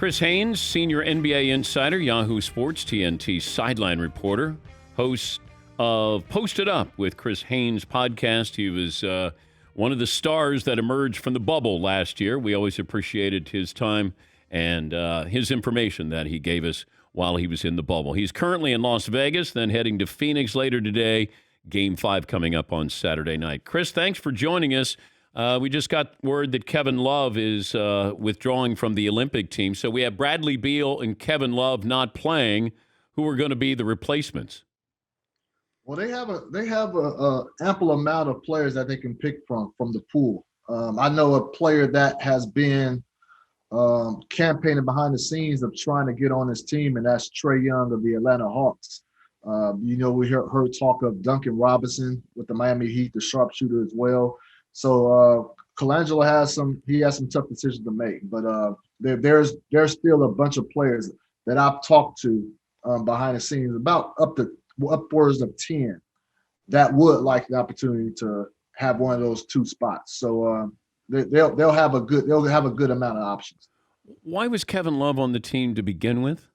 Chris Haynes, senior NBA insider, Yahoo Sports, TNT sideline reporter, host of Posted Up with Chris Haynes podcast. He was one of the stars that emerged from the bubble last year. We always appreciated his time and his information that he gave us while he was in the bubble. He's currently in Las Vegas, then heading to Phoenix later today. Game 5 coming up on Saturday night. Chris, thanks for joining us. We just got word that Kevin Love is withdrawing from the Olympic team. So we have Bradley Beal and Kevin Love not playing. Who are going to be the replacements? Well, they have a ample amount of players that they can pick from the pool. I know a player that has been campaigning behind the scenes of trying to get on this team, and that's Trae Young of the Atlanta Hawks. We heard talk of Duncan Robinson with the Miami Heat, the sharpshooter as well. So Colangelo has some tough decisions to make, but there's still a bunch of players that I've talked to behind the scenes, about upwards of 10, that would like the opportunity to have one of those two spots. So they'll have a good amount of options. Why was Kevin Love on the team to begin with?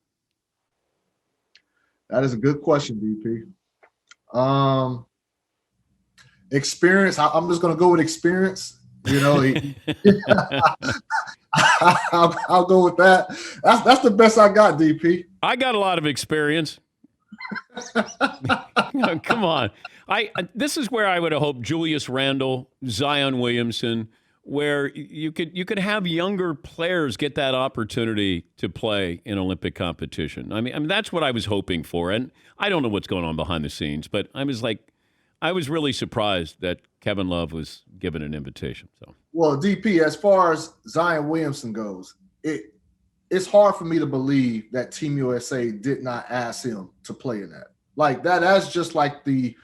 That is a good question, DP. Experience. I'm just going to go with experience. I'll go with that. That's the best I got, DP. I got a lot of experience. Come on. This is where I would have hoped Julius Randle, Zion Williamson, where you could have younger players get that opportunity to play in Olympic competition. I mean that's what I was hoping for, and I don't know what's going on behind the scenes, but I was really surprised that Kevin Love was given an invitation. So, well, DP, as far as Zion Williamson goes, it's hard for me to believe that Team USA did not ask him to play in that. Like that. That's just like the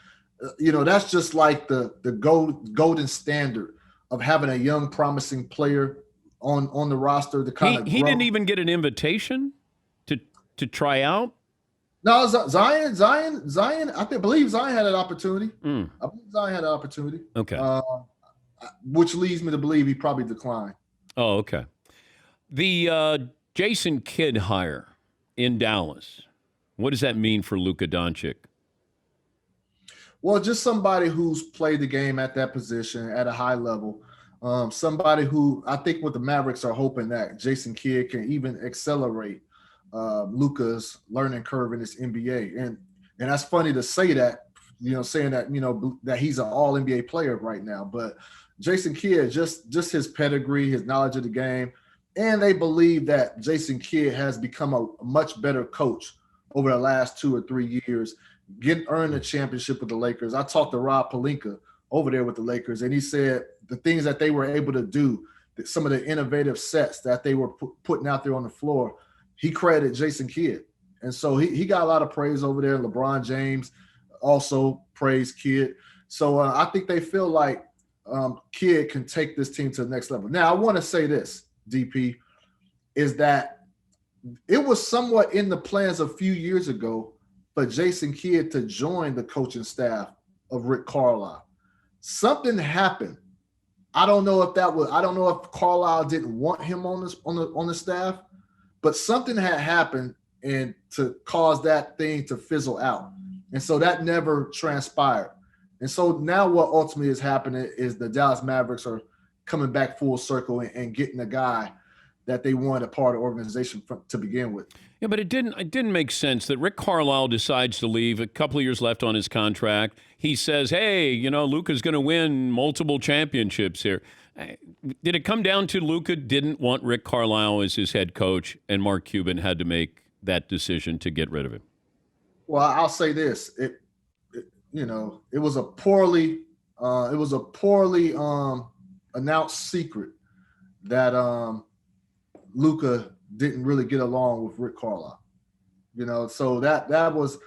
golden standard of having a young, promising player on the roster. He didn't even get an invitation to try out. No, Zion. I believe Zion had an opportunity. I believe Zion had an opportunity. Okay. Which leads me to believe he probably declined. Oh, okay. The Jason Kidd hire in Dallas. What does that mean for Luka Doncic? Well, just somebody who's played the game at that position at a high level. Somebody who I think what the Mavericks are hoping that Jason Kidd can even accelerate Luka's learning curve in this NBA. And that's funny to say that, saying that, that he's an all NBA player right now. But Jason Kidd, just his pedigree, his knowledge of the game, and they believe that Jason Kidd has become a much better coach over the last 2 or 3 years, earned a championship with the Lakers. I talked to Rob Pelinka over there with the Lakers, and he said the things that they were able to do, some of the innovative sets that they were putting out there on the floor, he credited Jason Kidd. And so he got a lot of praise over there. LeBron James also praised Kidd. So I think they feel like Kidd can take this team to the next level. Now, I want to say this, DP, is that it was somewhat in the plans a few years ago for Jason Kidd to join the coaching staff of Rick Carlisle. Something happened. I don't know if Carlisle didn't want him on the staff, but something had happened and to cause that thing to fizzle out. And so that never transpired. And so now what ultimately is happening is the Dallas Mavericks are coming back full circle and getting a guy that they wanted a part of the organization to begin with. Yeah, but it didn't make sense that Rick Carlisle decides to leave. A couple of years left on his contract. He says, hey, Luka's going to win multiple championships here. Did it come down to Luka didn't want Rick Carlisle as his head coach, and Mark Cuban had to make that decision to get rid of him? Well, I'll say this: it was a poorly announced secret that Luka didn't really get along with Rick Carlisle. So that was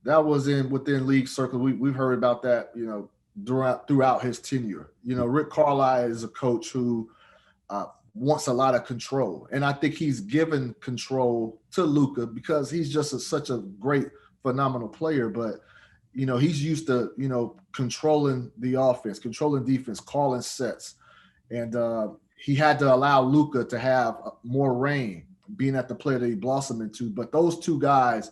within league circles. We've heard about that, throughout his tenure. Rick Carlisle is a coach who wants a lot of control, and I think he's given control to Luka because he's just such a great, phenomenal player. But he's used to controlling the offense, controlling defense, calling sets, and he had to allow Luka to have more reign being at the player that he blossomed into. But those two guys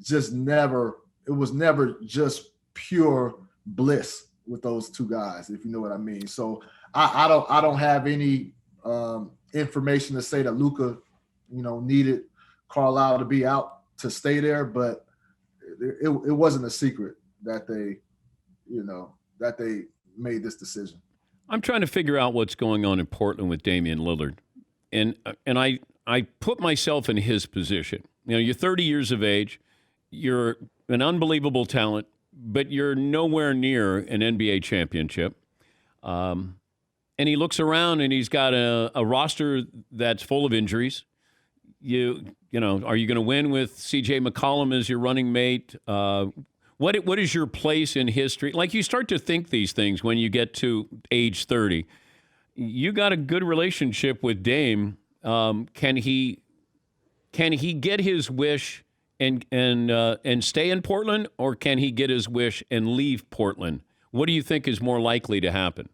just never, it was never just pure bliss with those two guys, if you know what I mean. So I don't have any information to say that Luka, needed Carlisle to be out to stay there, but it wasn't a secret that they made this decision. I'm trying to figure out what's going on in Portland with Damian Lillard. And I put myself in his position. You're 30 years of age. You're an unbelievable talent, but you're nowhere near an NBA championship. And he looks around and he's got a roster that's full of injuries. Are you going to win with C.J. McCollum as your running mate? What is your place in history? Like, you start to think these things when you get to age 30. You got a good relationship with Dame. Can he get his wish and stay in Portland, or can he get his wish and leave Portland? What do you think is more likely to happen?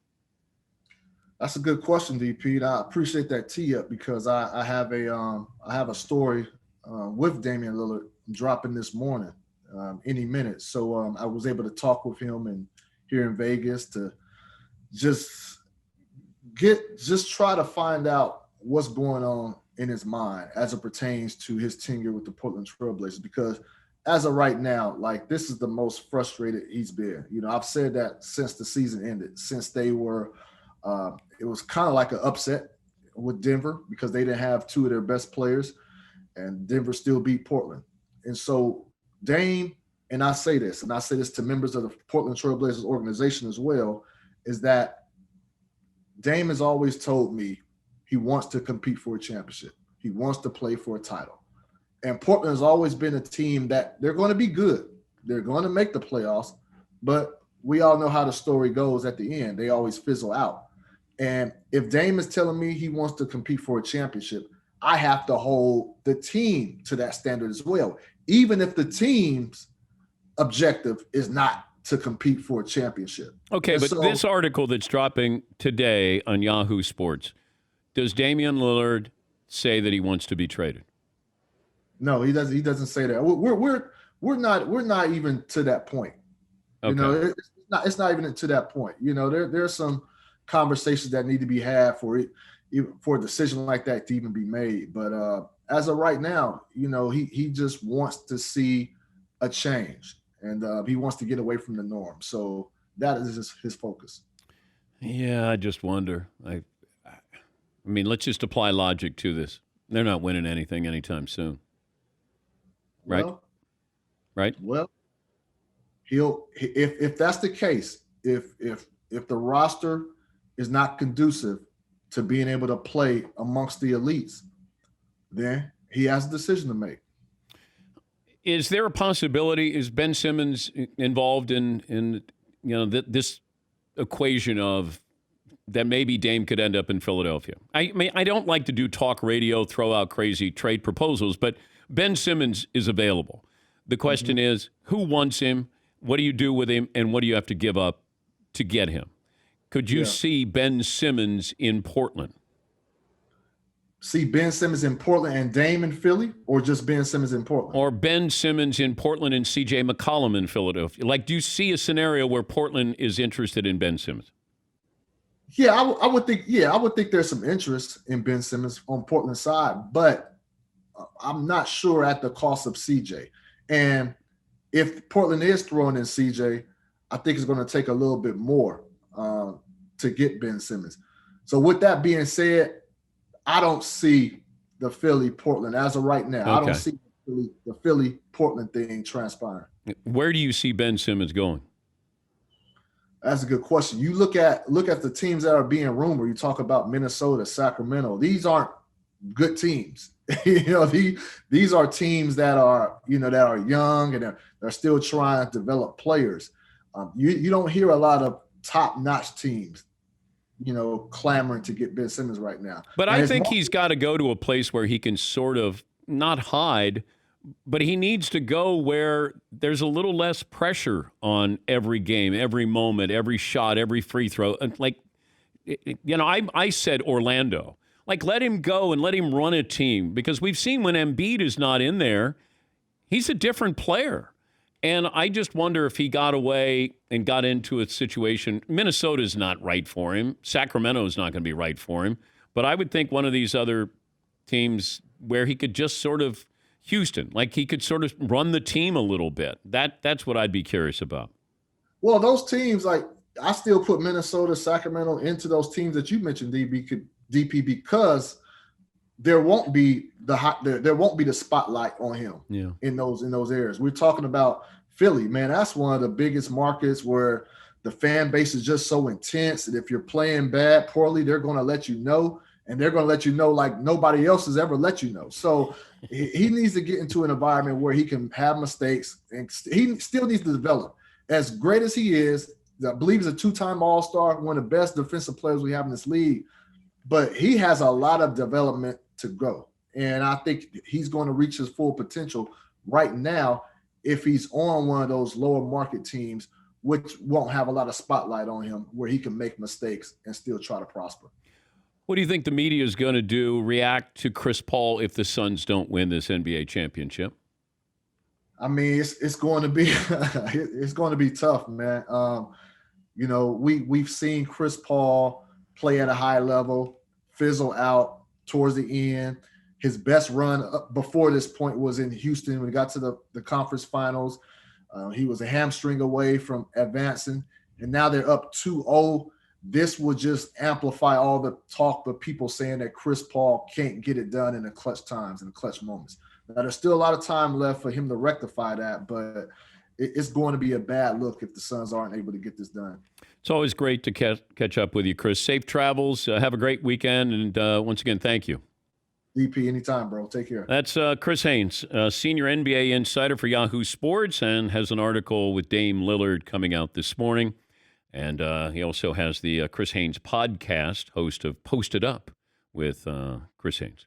That's a good question, DP. I appreciate that tee up, because I have a story with Damian Lillard dropping this morning, any minute. So I was able to talk with him and here in Vegas to just try to find out what's going on in his mind as it pertains to his tenure with the Portland Trailblazers, because as of right now, like, this is the most frustrated he's been. I've said that since the season ended, since they were it was kind of like an upset with Denver, because they didn't have two of their best players, and Denver still beat Portland. And so Dame, and I say this to members of the Portland Trailblazers organization as well, is that Dame has always told me he wants to compete for a championship. He wants to play for a title. And Portland has always been a team that they're going to be good. They're going to make the playoffs, but we all know how the story goes at the end. They always fizzle out. And if Dame is telling me he wants to compete for a championship, I have to hold the team to that standard as well, even if the team's objective is not to compete for a championship. Okay, but this article that's dropping today on Yahoo Sports, does Damian Lillard say that he wants to be traded? No, he doesn't. He doesn't say that. We're not even to that point. Okay. It's not even to that point. There's some conversations that need to be had for a decision like that to even be made. But as of right now, he just wants to see a change, and he wants to get away from the norm. So that is his focus. Yeah, I just wonder. I mean, let's just apply logic to this. They're not winning anything anytime soon, right? Right. Well, if that's the case, if the roster is not conducive to being able to play amongst the elites, then he has a decision to make. Is there a possibility? Is Ben Simmons involved in this equation of that maybe Dame could end up in Philadelphia? I mean, I don't like to do talk radio, throw out crazy trade proposals, but Ben Simmons is available. The question is, who wants him? What do you do with him? And what do you have to give up to get him? Could you see Ben Simmons in Portland? See Ben Simmons in Portland and Dame in Philly, or just Ben Simmons in Portland? Or Ben Simmons in Portland and C.J. McCollum in Philadelphia. Like, do you see a scenario where Portland is interested in Ben Simmons? Yeah, I would think. Yeah, I would think there's some interest in Ben Simmons on Portland's side, but I'm not sure at the cost of CJ. And if Portland is throwing in CJ, I think it's going to take a little bit more to get Ben Simmons. So with that being said, I don't see the Philly-Portland as of right now. Okay. I don't see the Philly-Portland thing transpiring. Where do you see Ben Simmons going? That's a good question. You look at the teams that are being rumored. You talk about Minnesota, Sacramento. These aren't good teams. These are teams that are young and they're still trying to develop players. You don't hear a lot of top-notch teams, clamoring to get Ben Simmons right now. But I think he's got to go to a place where he can sort of not hide, but he needs to go where there's a little less pressure on every game, every moment, every shot, every free throw. Like, I said Orlando. Like, let him go and let him run a team, because we've seen when Embiid is not in there, he's a different player. And I just wonder if he got away and got into a situation. Minnesota's not right for him. Sacramento's not going to be right for him. But I would think one of these other teams where he could just sort of, Houston, like he could sort of run the team a little bit. That's what I'd be curious about. Well, those teams, like, I still put Minnesota, Sacramento into those teams that you mentioned, DP, because there won't be the spotlight on him in those areas. We're talking about Philly, man. That's one of the biggest markets where the fan base is just so intense. And if you're playing poorly, they're going to let you know, and they're going to let you know like nobody else has ever let you know. So he needs to get into an environment where he can have mistakes, and he still needs to develop. As great as he is, I believe he's a 2-time All-Star, one of the best defensive players we have in this league, but he has a lot of development to go. And I think he's going to reach his full potential right now if he's on one of those lower market teams, which won't have a lot of spotlight on him, where he can make mistakes and still try to prosper. What do you think the media is going to react to Chris Paul if the Suns don't win this NBA championship? I mean, it's going to be it's going to be tough, man. We've seen Chris Paul play at a high level, fizzle out towards the end. His best run before this point was in Houston when he got to the conference finals. He was a hamstring away from advancing, and now they're up 2-0. This will just amplify all the talk of people saying that Chris Paul can't get it done in the clutch times, in the clutch moments. Now, there's still a lot of time left for him to rectify that, but it's going to be a bad look if the Suns aren't able to get this done. It's always great to catch up with you, Chris. Safe travels. Have a great weekend, and once again, thank you. DP, anytime, bro. Take care. That's Chris Haynes, senior NBA insider for Yahoo Sports, and has an article with Dame Lillard coming out this morning. And he also has the Chris Haynes podcast, host of Posted Up with Chris Haynes.